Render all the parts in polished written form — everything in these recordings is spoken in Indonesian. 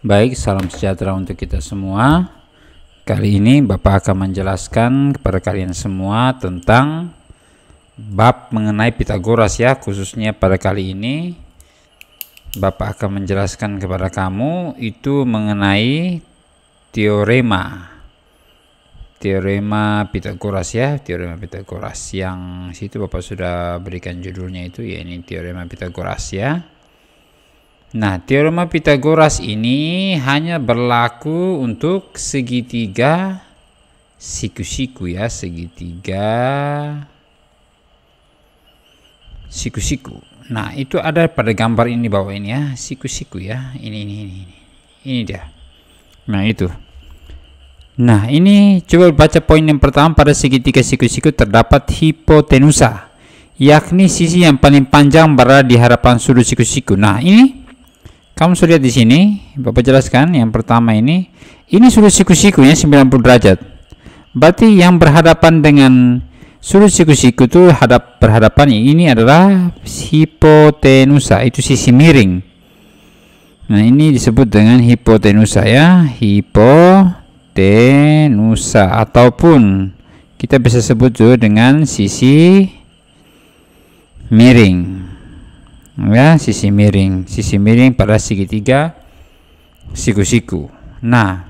Baik, salam sejahtera untuk kita semua. Kali ini Bapak akan menjelaskan kepada kalian semua tentang bab mengenai Pitagoras ya. Khususnya pada kali ini Bapak akan menjelaskan kepada kamu itu mengenai teorema Pitagoras ya. Teorema Pitagoras yang situ Bapak sudah berikan judulnya itu ya, ini teorema Pitagoras ya. Nah, teorema Pitagoras ini hanya berlaku untuk segitiga siku-siku ya, segitiga siku-siku. Nah, itu ada pada gambar ini bawah ini ya, siku-siku ya. Ini dia. Nah, itu. Nah, ini coba baca poin yang pertama. Pada segitiga siku-siku terdapat hipotenusa, yakni sisi yang paling panjang berada di hadapan sudut siku-siku. Nah, ini kamu sudah lihat di sini, Bapak jelaskan yang pertama ini sudut siku-sikunya 90 derajat. Berarti yang berhadapan dengan sudut siku-siku itu berhadapan ini adalah hipotenusa, itu sisi miring. Nah, ini disebut dengan hipotenusa ya, hipotenusa, ataupun kita bisa sebut juga dengan sisi miring. Ya, sisi miring pada segitiga siku-siku. Nah,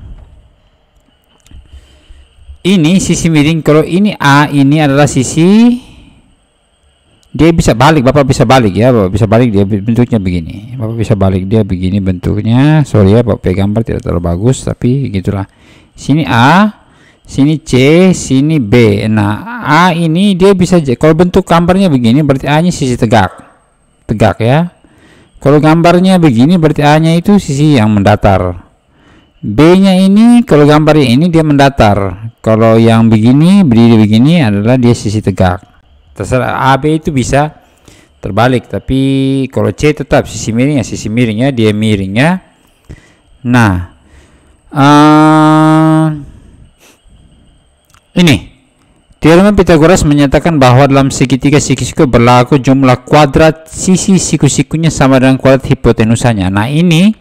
ini sisi miring. Kalau ini A, ini adalah sisi, dia bisa balik. Bapak bisa balik ya, Bapak bisa balik, dia bentuknya begini. Bapak bisa balik dia begini bentuknya. Sorry ya, Bapak gambar tidak terlalu bagus, tapi gitulah. Sini A, sini C, sini B. Nah, A ini dia bisa, kalau bentuk gambarnya begini berarti A nya sisi tegak ya. Kalau gambarnya begini berarti A nya itu sisi yang mendatar. B nya ini kalau gambarnya ini dia mendatar. Kalau yang begini berdiri begini adalah dia sisi tegak. Terserah, A B itu bisa terbalik, tapi kalau C tetap sisi miring ya, dia miring ya. Nah, ini teorema Pitagoras menyatakan bahwa dalam segitiga siku-siku berlaku jumlah kuadrat sisi siku-sikunya sama dengan kuadrat hipotenusanya. Nah, ini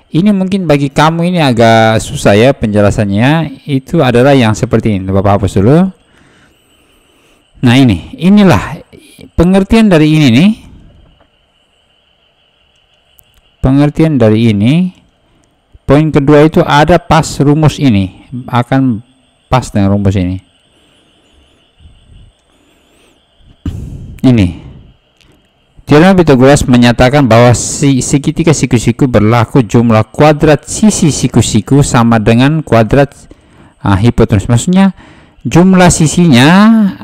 mungkin bagi kamu ini agak susah ya penjelasannya. Itu adalah yang seperti ini. Bapak hapus dulu. Nah, inilah pengertian dari ini nih. Pengertian dari ini. Poin kedua itu ada pas rumus ini. Akan pas dengan rumus ini. Ini teorema Pitagoras menyatakan bahwa segitiga siku-siku berlaku jumlah kuadrat sisi siku-siku sama dengan kuadrat hipotenus. Maksudnya jumlah sisinya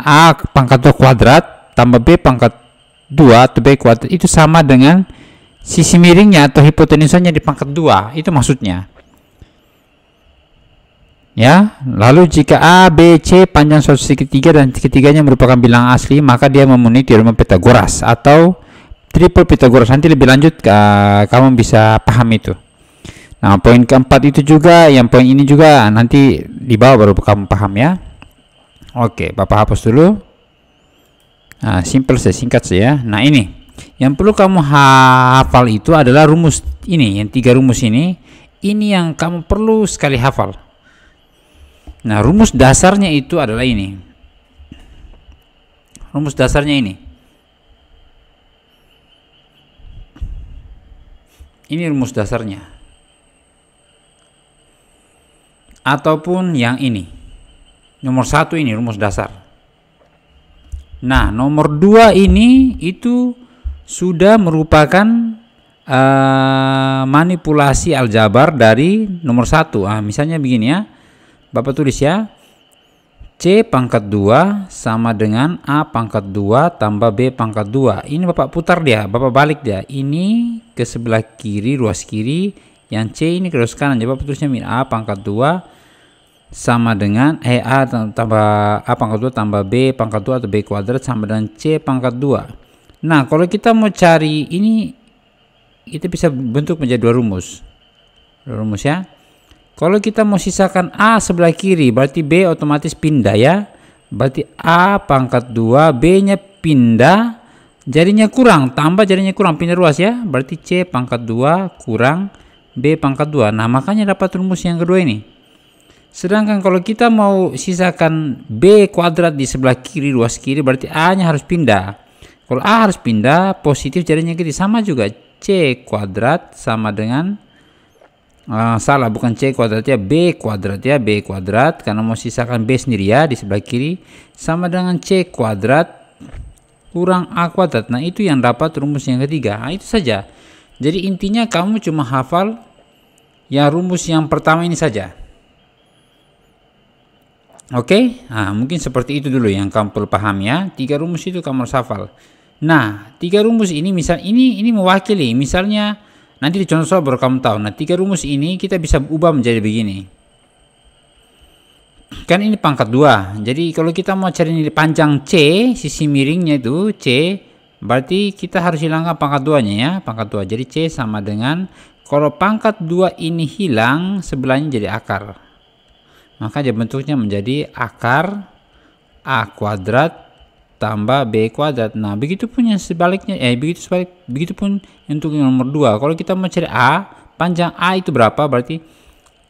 A pangkat 2 kuadrat tambah B pangkat 2 atau B kuadrat itu sama dengan sisi miringnya atau hipotenusanya di pangkat 2. Itu maksudnya. Ya, lalu jika A, B, C panjang suatu segitiga dan ketiganya merupakan bilangan asli, maka dia memenuhi teorema Pitagoras atau triple Pitagoras. Nanti lebih lanjut kamu bisa paham itu. Nah, poin keempat itu juga, yang poin ini juga nanti di bawah baru kamu paham ya. Oke, Bapak hapus dulu. Nah, simple saja, singkat saja. Nah, ini yang perlu kamu hafal itu adalah rumus ini, yang 3 rumus ini yang kamu perlu sekali hafal. Nah, rumus dasarnya itu adalah ini. Rumus dasarnya ini. Ini rumus dasarnya. Ataupun yang ini. Nomor 1 ini rumus dasar. Nah, nomor 2 ini itu sudah merupakan manipulasi aljabar dari nomor 1. Misalnya begini ya. Bapak tulis ya, C pangkat 2 sama dengan A pangkat 2 tambah B pangkat 2. Ini Bapak putar dia, Bapak balik dia. Ini ke sebelah kiri, ruas kiri. Yang C ini ke ruas kanan. Jadi Bapak tulisnya A pangkat 2 sama dengan A tambah A pangkat 2 tambah B pangkat 2 atau B kuadrat sama dengan C pangkat 2. Nah, kalau kita mau cari ini, kita bisa bentuk menjadi 2 rumus. 2 rumus ya. Kalau kita mau sisakan A sebelah kiri, berarti B otomatis pindah ya. Berarti A pangkat 2, B nya pindah, jadinya kurang, tambah jadinya kurang, pindah ruas ya. Berarti C pangkat 2 kurang B pangkat 2. Nah, makanya dapat rumus yang kedua ini. Sedangkan kalau kita mau sisakan B kuadrat di sebelah kiri, luas kiri, berarti A-nya harus pindah. Kalau A harus pindah, positif jadi negatif. Sama juga, C kuadrat sama dengan, salah, bukan C kuadrat ya, B kuadrat ya, B kuadrat. Karena mau sisakan B sendiri ya, di sebelah kiri. Sama dengan C kuadrat kurang A kuadrat. Nah, itu yang dapat rumus yang ketiga. Nah, itu saja. Jadi intinya kamu cuma hafal yang rumus yang pertama ini saja. Oke, nah mungkin seperti itu dulu yang kamu perlu paham ya. 3 rumus itu kamu harus hafal. Nah, 3 rumus ini misal ini mewakili. Misalnya nanti di contoh soal baru kamu tahu. Nah, 3 rumus ini kita bisa ubah menjadi begini. Kan ini pangkat 2. Jadi kalau kita mau cari nilai panjang C, sisi miringnya itu C, berarti kita harus hilangkan pangkat 2-nya ya, pangkat 2. Jadi C sama dengan, kalau pangkat 2 ini hilang, sebelahnya jadi akar. Maka dia bentuknya menjadi akar A kuadrat tambah B kuadrat. Nah, begitu pun yang sebaliknya, begitu pun untuk yang nomor 2. Kalau kita mau cari A, panjang A itu berapa? Berarti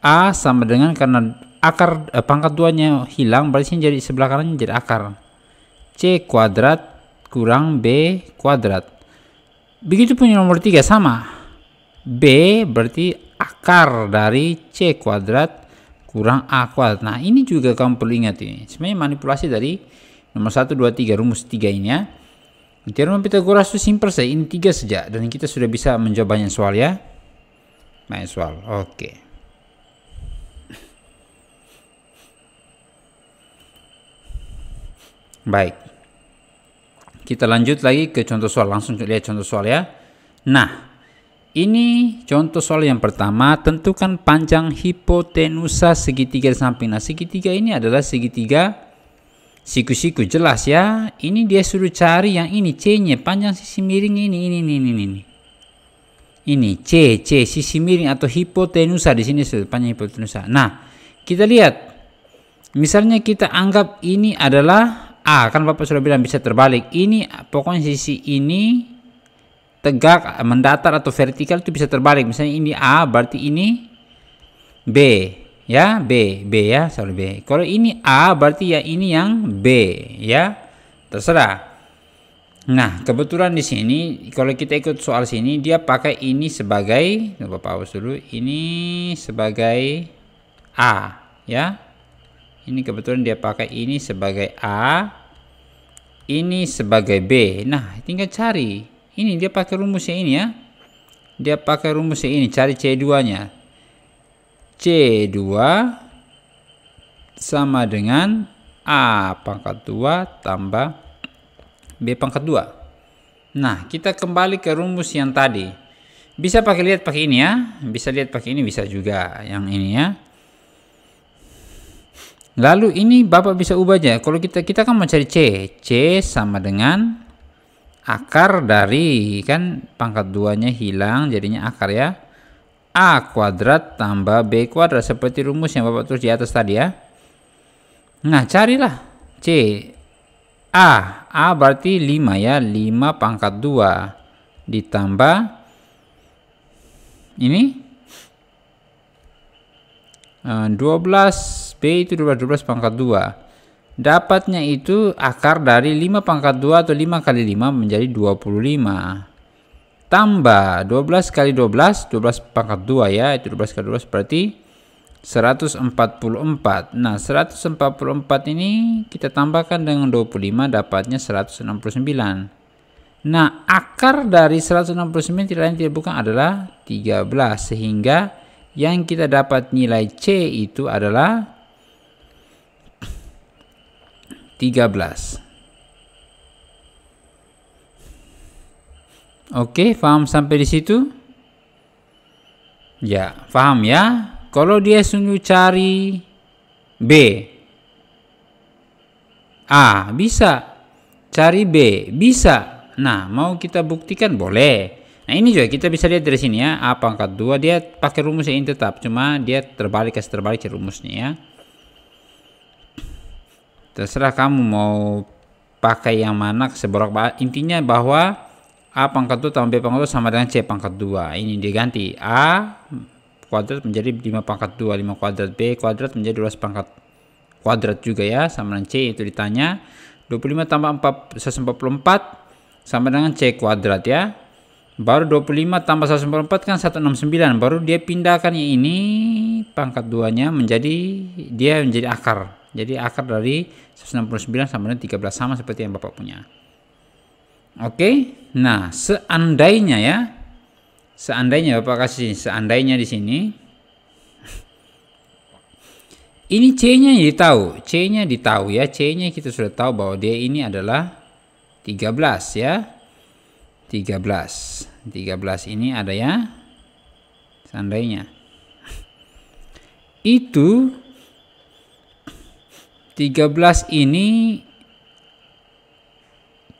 A sama dengan, karena akar pangkat 2-nya hilang, berarti jadi sebelah kanannya jadi akar. C kuadrat kurang B kuadrat. Begitu pun yang nomor 3 sama. B berarti akar dari C kuadrat kurang A kuadrat. Nah, ini juga kamu perlu ingat ini. Sebenarnya manipulasi dari nomor 1, 2, 3, rumus 3 ini ya. Teorema Pythagoras itu simpel saja, ini 3 saja. Dan kita sudah bisa menjawab banyak soal ya. Banyak soal, oke. Baik. Kita lanjut lagi ke contoh soal. Langsung lihat contoh soal ya. Nah, ini contoh soal yang pertama, tentukan panjang hipotenusa segitiga di samping. Nah, segitiga ini adalah segitiga siku-siku, jelas ya. Ini dia suruh cari yang ini C-nya, panjang sisi miring ini. Ini C sisi miring atau hipotenusa, di sini panjang hipotenusa. Nah, kita lihat. Misalnya kita anggap ini adalah A, kan Bapak sudah bilang bisa terbalik. Ini pokoknya sisi ini tegak, mendatar atau vertikal itu bisa terbalik. Misalnya ini A, berarti ini B ya, B ya, sorry B. Kalau ini A, berarti ya ini yang B ya, terserah. Nah, kebetulan di sini kalau kita ikut soal sini dia pakai ini sebagai, Bapak hapus dulu, ini sebagai A ya. Ini kebetulan dia pakai ini sebagai A, ini sebagai B. Nah, tinggal cari. Ini dia pakai rumusnya ini ya. Dia pakai rumusnya ini, cari C2-nya. C2 sama dengan A pangkat 2 tambah B pangkat 2. Nah, kita kembali ke rumus yang tadi. Bisa lihat pakai ini ya. Bisa lihat pakai ini, bisa juga yang ini ya. Lalu ini Bapak bisa ubah aja. Kalau kita kan mau cari C sama dengan akar dari, kan pangkat 2-nya hilang, jadinya akar ya, A kuadrat tambah B kuadrat, seperti rumus yang Bapak tulis di atas tadi ya. Nah, carilah C. A berarti 5 ya, 5 pangkat 2 ditambah ini 12, B itu 12 pangkat 2. Dapatnya itu akar dari 5 pangkat 2 atau 5 kali 5 menjadi 25. Tambah 12 kali 12, 12 pangkat 2 ya, itu 12 kali 12 berarti 144. Nah, 144 ini kita tambahkan dengan 25, dapatnya 169. Nah, akar dari 169 tidak lain tidak bukan adalah 13. Sehingga yang kita dapat nilai C itu adalah 13. Oke, paham sampai di situ? Ya, paham ya? Kalau dia suruh cari B, A, bisa. Cari B, bisa. Nah, mau kita buktikan boleh. Nah, ini juga kita bisa lihat dari sini ya. A pangkat 2 dia pakai rumus yang tetap, cuma dia terbalik rumusnya ya. Terserah kamu mau pakai yang mana, seberapa. Intinya bahwa A pangkat 2 tambah B pangkat 2 sama dengan C pangkat 2. Ini diganti. A kuadrat menjadi 5 pangkat 2. 5 kuadrat. B kuadrat menjadi 12 pangkat kuadrat juga ya. Sama dengan C itu ditanya. 25 tambah 144 sama dengan C kuadrat ya. Baru 25 tambah 144 kan 169. Baru dia pindahkan yang ini pangkat 2-nya menjadi akar. Jadi akar dari 169 sama dengan 13 sama seperti yang Bapak punya. Oke. Nah, seandainya ya. Seandainya Bapak kasih seandainya di sini. Ini C-nya ditahu. C-nya ditahu ya. C-nya kita sudah tahu bahwa dia ini adalah 13 ya. 13 ini ada ya, seandainya itu 13 ini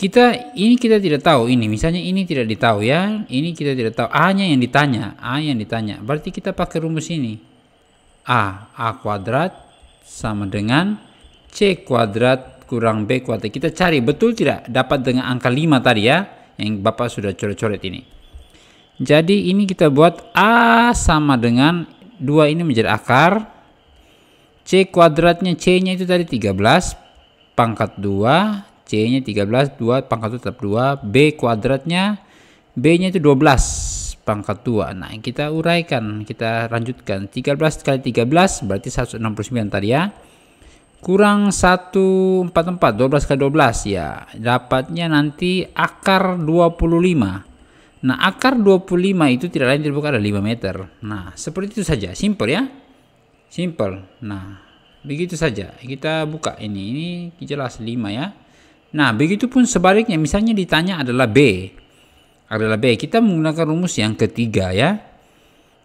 kita tidak tahu. Ini misalnya ini tidak ditahu ya, ini kita tidak tahu. A-nya yang ditanya, berarti kita pakai rumus ini. A kuadrat sama dengan C kuadrat kurang B kuadrat. Kita cari betul tidak dapat dengan angka 5 tadi ya, yang Bapak sudah coret-coret ini. Jadi ini kita buat A sama dengan 2 ini menjadi akar. C kuadratnya, C-nya itu tadi 13 pangkat 2. C-nya 13, 2 pangkat 2 tetap 2. B kuadratnya, B-nya itu 12 pangkat 2. Nah kita uraikan, kita lanjutkan. 13 kali 13 berarti 169 tadi ya. Kurang 144, 12 kali 12 ya. Dapatnya nanti akar 25. Nah akar 25 itu tidak lain tidak bukan ada 5 meter. Nah seperti itu saja, simple ya. Simple. Nah begitu saja. Kita buka ini jelas 5 ya. Nah begitupun sebaliknya, misalnya ditanya adalah B. Kita menggunakan rumus yang ketiga ya.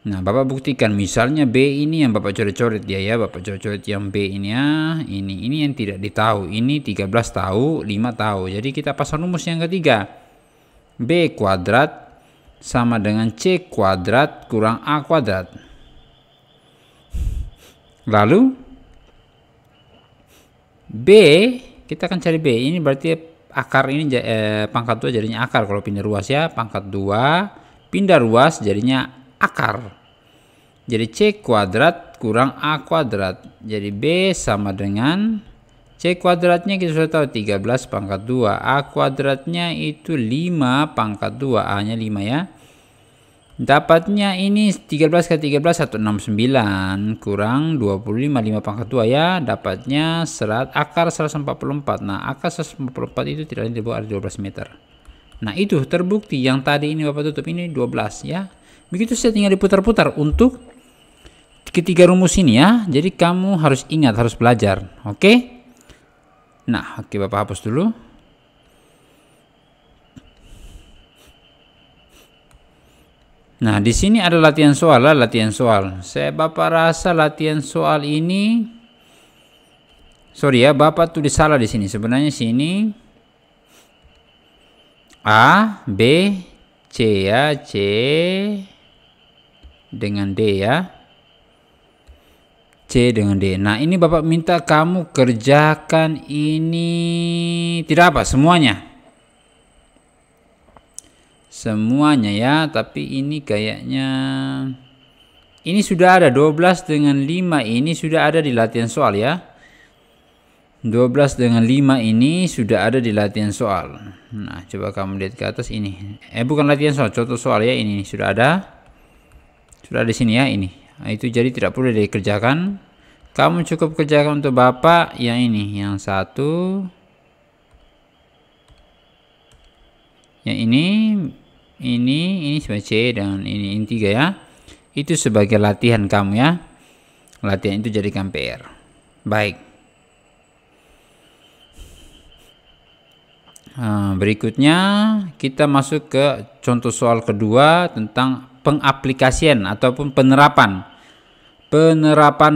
Nah Bapak buktikan, misalnya B ini yang Bapak coret-coret dia ya. Bapak coret-coret yang B ini ya. Ini yang tidak ditahu. Ini 13 tahu, 5 tahu. Jadi kita pasang rumus yang ketiga. B kuadrat sama dengan C kuadrat kurang A kuadrat. Lalu B, kita akan cari B. Ini berarti akar ini pangkat 2 jadinya akar kalau pindah ruas ya. Pangkat 2 pindah ruas jadinya akar. Jadi C kuadrat kurang A kuadrat. Jadi B sama dengan C kuadratnya kita sudah tahu 13 pangkat 2. A kuadratnya itu 5 pangkat 2. A-nya 5 ya. Dapatnya ini 13 kali 13 169 kurang 25 5 pangkat 2 ya. Dapatnya akar 144. Nah akar 144 itu tidak di bawah 12 meter. Nah itu terbukti yang tadi ini Bapak tutup ini 12 ya. Begitu saja, tinggal diputar-putar untuk ketiga rumus ini ya. Jadi kamu harus ingat, harus belajar. Oke. Nah oke, Bapak hapus dulu. Nah, di sini ada latihan soal. Bapak rasa latihan soal ini, sorry ya, Bapak tulis salah di sini. Sebenarnya sini A, B, C ya, C dengan D ya. C dengan D. Nah, ini Bapak minta kamu kerjakan ini tidak apa, semuanya ya, tapi ini kayaknya ini sudah ada 12 dengan 5 ini sudah ada di latihan soal ya. 12 dengan 5 ini sudah ada di latihan soal. Nah coba kamu lihat ke atas ini, bukan latihan soal, contoh soal ya. Ini sudah ada di sini ya ini. Nah, itu jadi tidak perlu dikerjakan, kamu cukup kerjakan untuk Bapak yang ini, yang satu, yang ini sebagai C, dan ini 3 ya. Itu sebagai latihan kamu ya. Latihan itu jadikan PR. Baik. Berikutnya kita masuk ke contoh soal kedua tentang pengaplikasian ataupun penerapan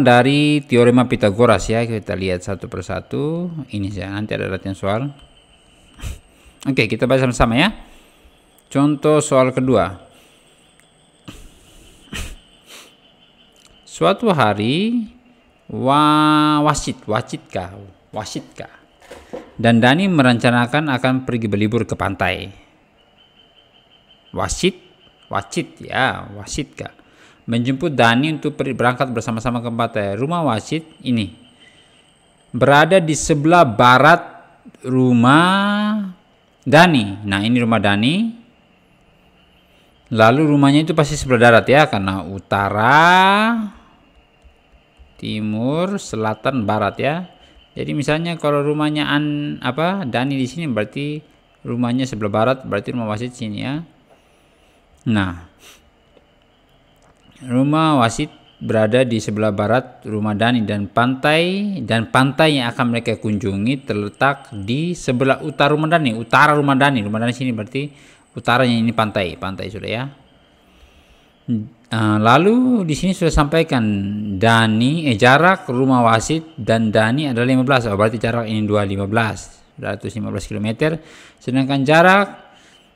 dari teorema Pitagoras ya. Kita lihat satu persatu. Ini ya, nanti ada latihan soal. Oke, kita bahas sama-sama ya. Contoh soal kedua. Suatu hari Wasitka dan Dani merencanakan akan pergi berlibur ke pantai. Wacit ya, Wasit Kak. Menjemput Dani untuk berangkat bersama-sama ke pantai. Rumah Wasit ini berada di sebelah barat rumah Dani. Nah, ini rumah Dani. Lalu rumahnya itu pasti sebelah darat ya, karena utara, timur, selatan, barat ya. Jadi misalnya kalau rumahnya Dani di sini, berarti rumahnya sebelah barat, berarti rumah Wasit sini ya. Nah, rumah Wasit berada di sebelah barat rumah Dani, dan pantai yang akan mereka kunjungi terletak di sebelah utara rumah Dani. Utara rumah Dani sini berarti utaranya ini pantai sudah ya. Lalu di sini sudah sampaikan jarak rumah Wasit dan Dani adalah 15. Berarti jarak ini 215 km. Sedangkan jarak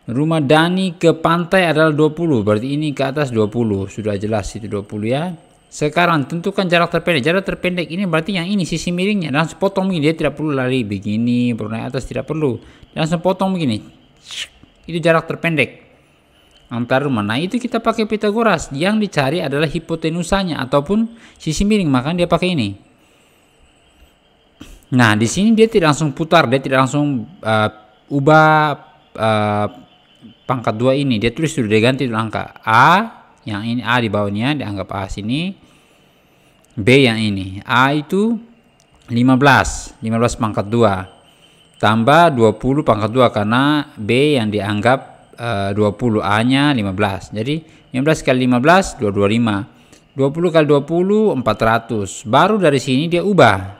rumah Dani ke pantai adalah 20. Berarti ini ke atas 20. Sudah jelas itu 20 ya. Sekarang tentukan jarak terpendek. Jarak terpendek ini berarti yang ini sisi miringnya. Langsung potong begini. Dia tidak perlu lari begini, baru naik atas, tidak perlu. Langsung potong begini. Itu jarak terpendek antar rumah. Nah, itu kita pakai Pitagoras. Yang dicari adalah hipotenusanya ataupun sisi miring. Maka dia pakai ini. Nah, di sini dia tidak langsung putar. Dia tidak langsung ubah pangkat 2 ini. Dia tulis sudah diganti dulu angka. A, yang ini A di bawahnya dianggap A sini. B yang ini. A itu 15 pangkat 2. Tambah 20 pangkat 2 karena B yang dianggap 20, A-nya 15. Jadi 15 kali 15 225. 20 kali 20 400. Baru dari sini dia ubah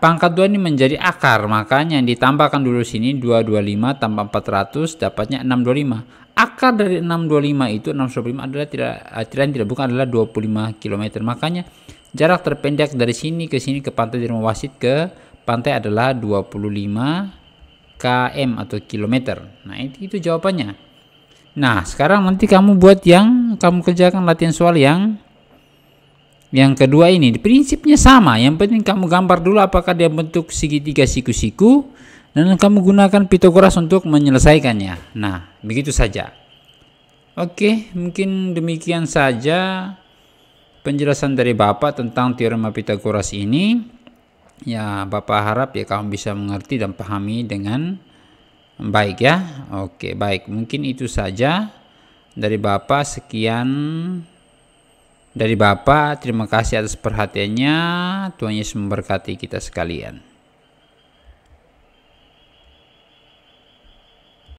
pangkat 2 ini menjadi akar, makanya ditambahkan dulu sini 225 tambah 400 dapatnya 625. Akar dari 625 itu 625 adalah bukan adalah 25 km. Makanya jarak terpendek dari sini ke pantai di rumah Wasit ke pantai adalah 25 km atau kilometer. Nah, itu jawabannya. Nah, sekarang nanti kamu kerjakan latihan soal yang kedua ini. Prinsipnya sama. Yang penting kamu gambar dulu apakah dia bentuk segitiga siku-siku, dan kamu gunakan Pitagoras untuk menyelesaikannya. Nah, begitu saja. Oke, mungkin demikian saja penjelasan dari Bapak tentang teorema Pitagoras ini. Ya, Bapak harap ya kamu bisa mengerti dan pahami dengan baik ya. Oke, baik. Mungkin itu saja dari Bapak. Sekian dari Bapak. Terima kasih atas perhatiannya. Tuhan Yesus memberkati kita sekalian.